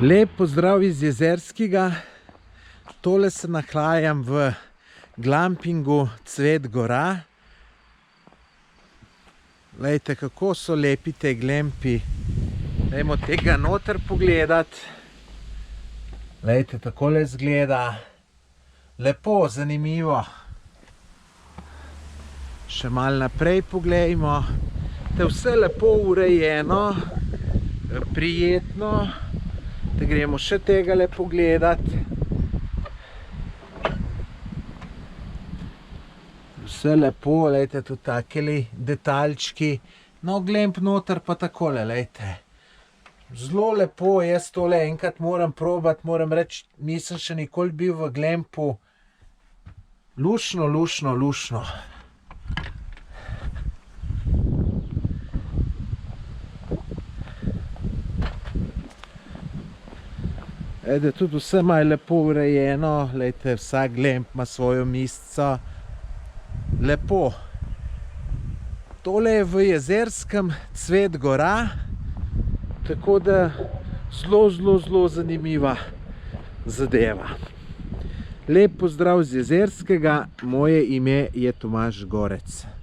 Lep pozdrav iz Jezerskega. Tole se nahajam v glampingu Cvet gora. Glejte, kako so lepi te glampi. Dajmo tega noter pogledati. Glejte, takole izgleda. Lepo, zanimivo. Še malo naprej poglejmo. Te vse lepo urejeno, prijetno. Te gremo še tega lepo gledati. Vse lepo, lejte, tudi takeli detaljčki. No, glamp noter pa takole, lejte. Zelo lepo, jaz tole enkrat moram probati, moram reči, nisem še nikoli bil v glampu. Luštno, luštno, luštno. Ede, tudi vse ima lepo urejeno, lejte, vsak glamp ima svojo mizico. Lepo. Tole je v Jezerskem Cvet gora, tako da zelo zanimiva zadeva. Lep pozdrav z Jezerskega, moje ime je Tomaž Gorec.